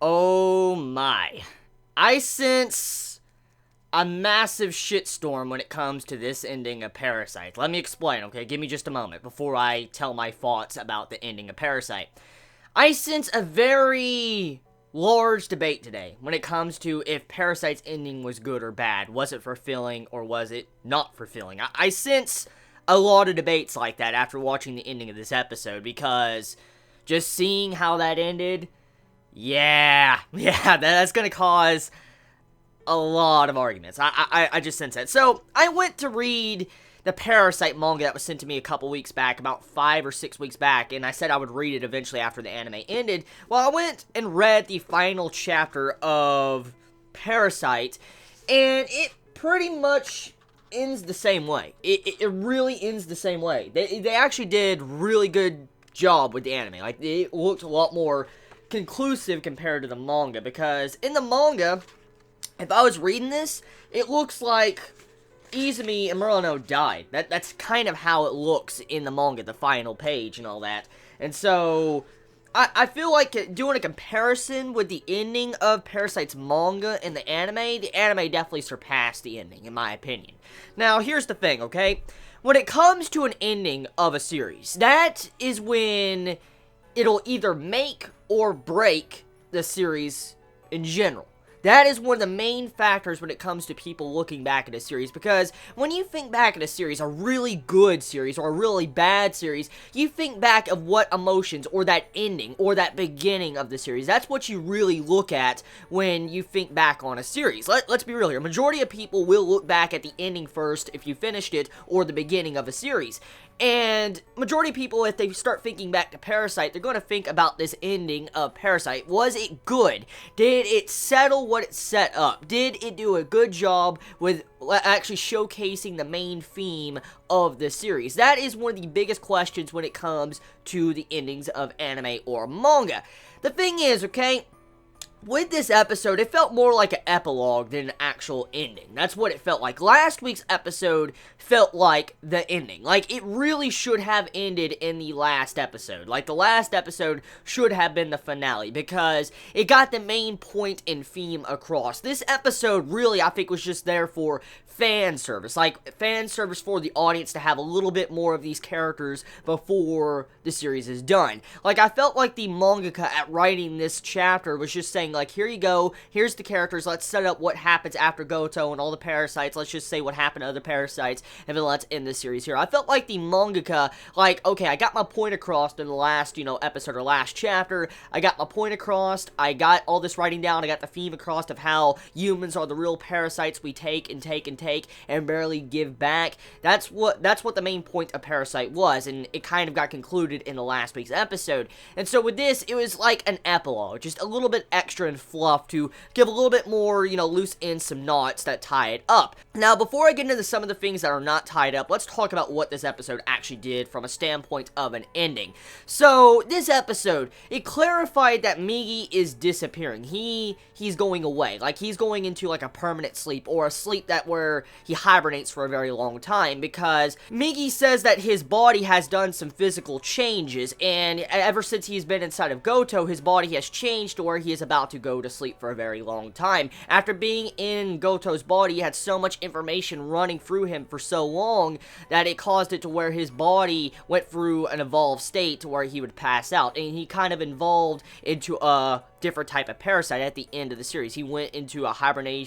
Oh my. I sense a massive shitstorm when it comes to this ending of Parasyte. Let me explain, okay? Give me just a moment before I tell my thoughts about the ending of Parasyte. I sense a very large debate today when it comes to if Parasyte's ending was good or bad. Was it fulfilling or was it not fulfilling? I sense a lot of debates like that after watching the ending of this episode because just seeing how that ended, yeah, that's gonna cause a lot of arguments. I just sense that. So, I went to read the Parasyte manga that was sent to me a couple weeks back, about 5 or 6 weeks back, and I said I would read it eventually after the anime ended. Well, I went and read the final chapter of Parasyte, and it pretty much ends the same way. It really ends the same way. They actually did really good job with the anime. Like, it looked a lot more conclusive compared to the manga, because in the manga, if I was reading this, it looks like Izumi and Murano died. That's kind of how it looks in the manga, the final page and all that. And so, I feel like doing a comparison with the ending of Parasyte's manga and the anime definitely surpassed the ending, in my opinion. Now, here's the thing, okay? When it comes to an ending of a series, that is when it'll either make or break the series in general. That is one of the main factors when it comes to people looking back at a series, because when you think back at a series, a really good series or a really bad series, you think back of what emotions or that ending or that beginning of the series. That's what you really look at when you think back on a series. Let's be real here. A majority of people will look back at the ending first if you finished it, or the beginning of a series. And majority of people, if they start thinking back to Parasyte, they're going to think about this ending of Parasyte. Was it good? Did it settle what it set up? Did it do a good job with actually showcasing the main theme of the series? That is one of the biggest questions when it comes to the endings of anime or manga. The thing is, okay, with this episode, it felt more like an epilogue than an actual ending. That's what it felt like. Last week's episode felt like the ending. Like, it really should have ended in the last episode. Like, the last episode should have been the finale, because it got the main point and theme across. This episode really, I think, was just there for fan service. Like, fan service for the audience to have a little bit more of these characters before the series is done. Like, I felt like the mangaka at writing this chapter was just saying, like, here you go, here's the characters, let's set up what happens after Goto and all the parasites, let's just say what happened to other parasites, and then let's end the series here. I felt like the mangaka, like, okay, I got my point across in the last, episode or last chapter, I got my point across, I got all this writing down, I got the theme across of how humans are the real parasites we take and take and take and barely give back. That's what the main point of Parasyte was, and it kind of got concluded in the last week's episode. And so with this, it was like an epilogue, just a little bit extra and fluff to give a little bit more, loose ends, some knots that tie it up. Now, before I get into some of the things that are not tied up, let's talk about what this episode actually did from a standpoint of an ending. So, this episode, it clarified that Migi is disappearing. He's going away. Like, he's going into, like, a permanent sleep, or a sleep that where he hibernates for a very long time, because Migi says that his body has done some physical changes, and ever since he's been inside of Goto, his body has changed to where he is about to go to sleep for a very long time. After being in Goto's body, he had so much information running through him for so long that it caused it to where his body went through an evolved state to where he would pass out, and he kind of evolved into a different type of parasite at the end of the series. He went into a hibernated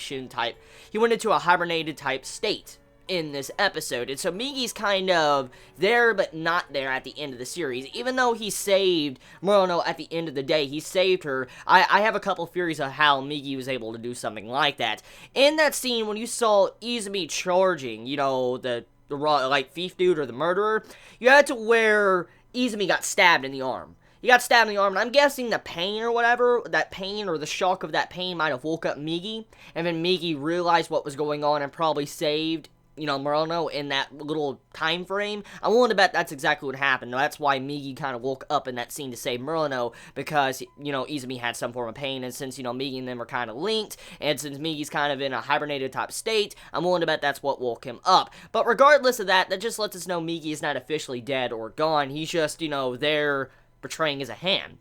type state in this episode. And so Migi's kind of there but not there at the end of the series. Even though he saved Murano at the end of the day, he saved her. I have a couple theories of how Migi was able to do something like that. In that scene, when you saw Izumi charging, the like thief dude or the murderer, you had to where Izumi got stabbed in the arm. He got stabbed in the arm, and I'm guessing the pain or whatever, that pain or the shock of that pain might have woke up Migi, and then Migi realized what was going on and probably saved, Murano in that little time frame. I'm willing to bet that's exactly what happened. That's why Migi kind of woke up in that scene to save Murano, because, Izumi had some form of pain, and since, Migi and them are kind of linked, and since Migi's kind of in a hibernated type state, I'm willing to bet that's what woke him up. But regardless of that, that just lets us know Migi is not officially dead or gone. He's just, there portraying as a hand.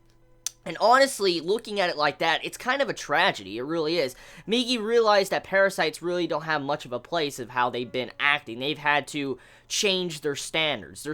And honestly, looking at it like that, it's kind of a tragedy. It really is. Migi realized that parasites really don't have much of a place of how they've been acting. They've had to change their standards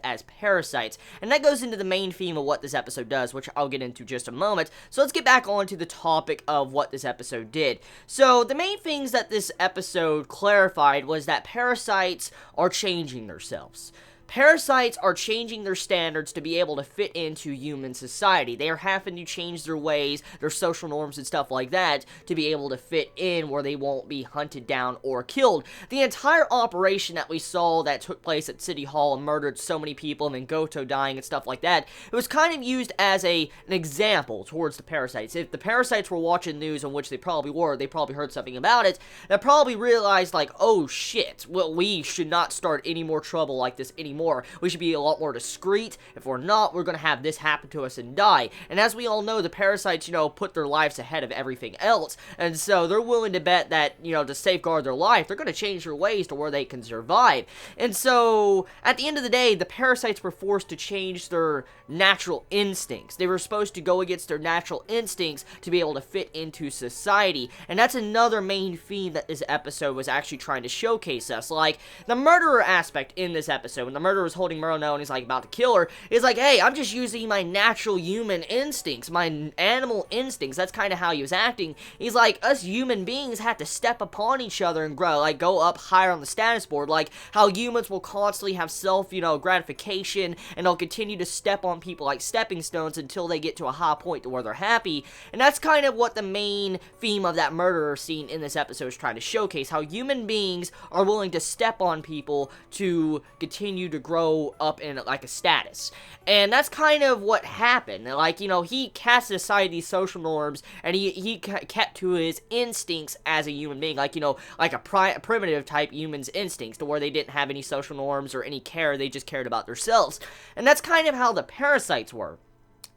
as parasites. And that goes into the main theme of what this episode does, which I'll get into just a moment. So let's get back on to the topic of what this episode did. So the main things that this episode clarified was that parasites are changing themselves. Parasites are changing their standards to be able to fit into human society. They are having to change their ways, their social norms and stuff like that to be able to fit in where they won't be hunted down or killed. The entire operation that we saw that took place at City Hall and murdered so many people and then Goto dying and stuff like that, it was kind of used as an example towards the parasites. If the parasites were watching news, on which they probably were, they probably heard something about it, they probably realized like, oh shit, well, we should not start any more trouble like this anymore. We should be a lot more discreet. If we're not, we're going to have this happen to us and die. And as we all know, the parasites, put their lives ahead of everything else. And so they're willing to bet that, to safeguard their life, they're going to change their ways to where they can survive. And so, at the end of the day, the parasites were forced to change their natural instincts. They were supposed to go against their natural instincts to be able to fit into society. And that's another main theme that this episode was actually trying to showcase us. Like, the murderer aspect in this episode, when the murderer is holding Murano and he's like about to kill her, is like, hey, I'm just using my natural human instincts, my animal instincts. That's kind of how he was acting. He's like, us human beings have to step upon each other and grow, like go up higher on the status board, like how humans will constantly have self, gratification, and they'll continue to step on people like stepping stones until they get to a high point to where they're happy. And that's kind of what the main theme of that murderer scene in this episode is trying to showcase, how human beings are willing to step on people to continue to grow up in like a status. And that's kind of what happened. Like, he cast aside these social norms and he kept to his instincts as a human being, like, like a primitive type human's instincts, to where they didn't have any social norms or any care, they just cared about themselves. And that's kind of how the parasites were.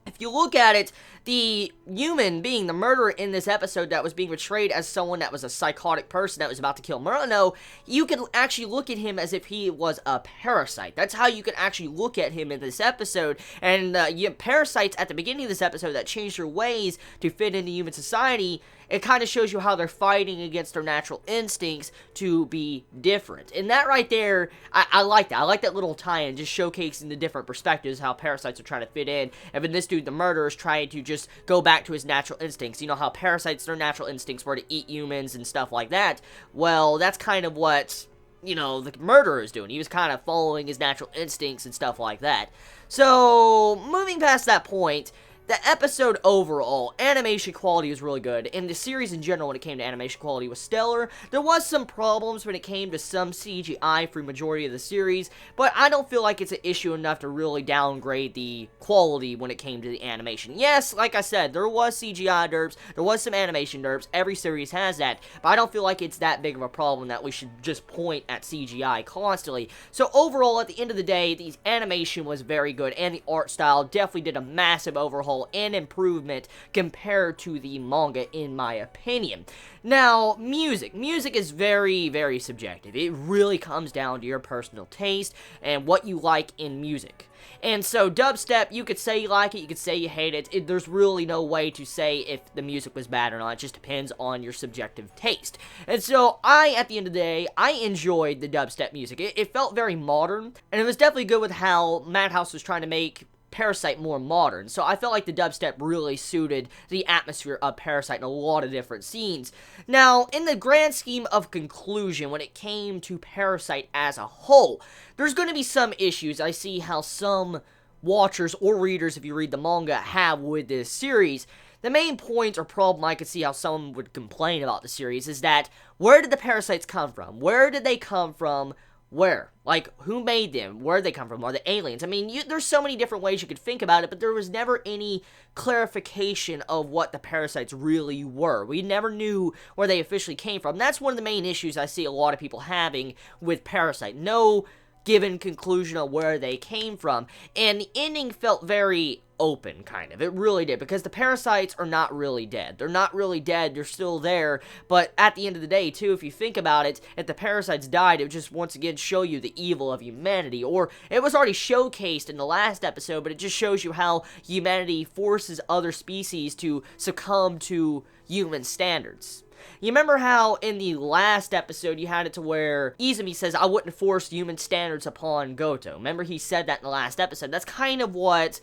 If you look at it, the human being, the murderer in this episode that was being portrayed as someone that was a psychotic person that was about to kill Murano, you could actually look at him as if he was a parasite. That's how you can actually look at him in this episode. And parasites at the beginning of this episode that changed their ways to fit into human society, it kind of shows you how they're fighting against their natural instincts to be different. And that right there, I like that. I like that little tie-in, just showcasing the different perspectives, how parasites are trying to fit in. And then this dude, the murderer, is trying to just go back to his natural instincts. You know how parasites, their natural instincts were to eat humans and stuff like that. Well, that's kind of what, the murderer is doing. He was kind of following his natural instincts and stuff like that. So, moving past that point, the episode overall, animation quality was really good, and the series in general when it came to animation quality was stellar. There was some problems when it came to some CGI for the majority of the series, but I don't feel like it's an issue enough to really downgrade the quality when it came to the animation. Yes, like I said, there was CGI derps, there was some animation derps, every series has that, but I don't feel like it's that big of a problem that we should just point at CGI constantly. So overall, at the end of the day, the animation was very good, and the art style definitely did a massive overhaul and improvement compared to the manga, in my opinion. Now, music is very, very subjective. It really comes down to your personal taste and what you like in music. And so, dubstep, you could say you like it, you could say you hate it. There's really no way to say if the music was bad or not. It just depends on your subjective taste. And so, at the end of the day, I enjoyed the dubstep music. It felt very modern, and it was definitely good with how Madhouse was trying to make Parasyte more modern, so I felt like the dubstep really suited the atmosphere of Parasyte in a lot of different scenes. Now, in the grand scheme of conclusion, when it came to Parasyte as a whole, there's going to be some issues. I see how some watchers or readers, if you read the manga, have with this series. The main point or problem I could see how someone would complain about the series is that, where did the parasites come from? Where did they come from? Where? Like, who made them? Where did they come from? Are they aliens? I mean, there's so many different ways you could think about it, but there was never any clarification of what the parasites really were. We never knew where they officially came from. That's one of the main issues I see a lot of people having with Parasyte. No given conclusion of where they came from. And the ending felt very open, kind of. It really did, because the parasites are not really dead. They're not really dead, they're still there, but at the end of the day, too, if you think about it, if the parasites died, it would just once again show you the evil of humanity, or it was already showcased in the last episode, but it just shows you how humanity forces other species to succumb to human standards. You remember how in the last episode you had it to where Izumi says, I wouldn't force human standards upon Goto. Remember he said that in the last episode? That's kind of what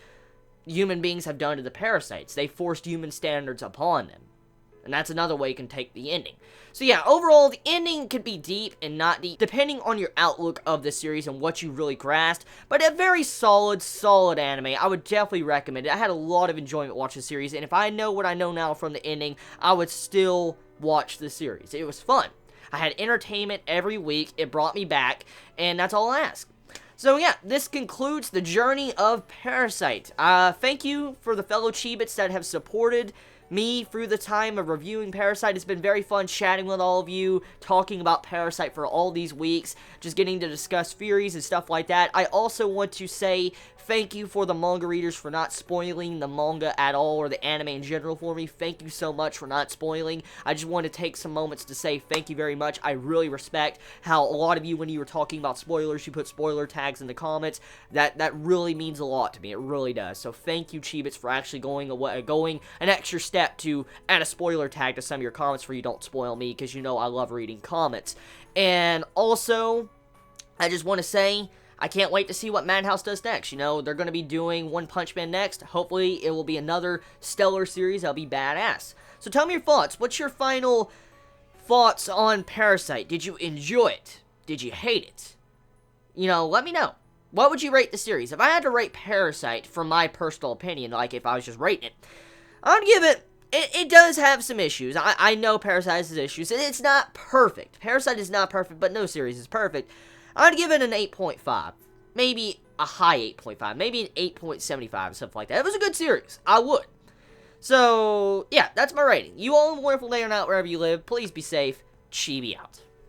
human beings have done to the parasites. They forced human standards upon them. And that's another way you can take the ending. So yeah, overall, the ending could be deep and not deep, depending on your outlook of the series and what you really grasped. But a very solid anime. I would definitely recommend it. I had a lot of enjoyment watching the series, and if I know what I know now from the ending, I would still watch the series. It was fun. I had entertainment every week. It brought me back, and that's all I ask. So yeah, this concludes the journey of Parasyte. Thank you for the fellow Chibits that have supported me through the time of reviewing Parasyte. It's been very fun chatting with all of you, talking about Parasyte for all these weeks, just getting to discuss theories and stuff like that. I also want to say thank you for the manga readers for not spoiling the manga at all, or the anime in general for me. Thank you so much for not spoiling. I just want to take some moments to say thank you very much. I really respect how a lot of you, when you were talking about spoilers, you put spoiler tags in the comments. That really means a lot to me. It really does. So thank you, Chibits, for actually going an extra step to add a spoiler tag to some of your comments for you don't spoil me, because you know I love reading comments. And also, I just want to say, I can't wait to see what Madhouse does next. You know, they're going to be doing One Punch Man next. Hopefully, it will be another stellar series. That'll be badass. So tell me your thoughts. What's your final thoughts on Parasyte? Did you enjoy it? Did you hate it? You know, let me know. What would you rate the series? If I had to rate Parasyte, from my personal opinion, like if I was just rating it, I would give it... It does have some issues. I know Parasyte has issues. It's not perfect. Parasyte is not perfect, but no series is perfect. I'd give it an 8.5. Maybe a high 8.5. Maybe an 8.75 something like that. It was a good series. I would. So, yeah, that's my rating. You all have a wonderful day or night wherever you live. Please be safe. Chibi out.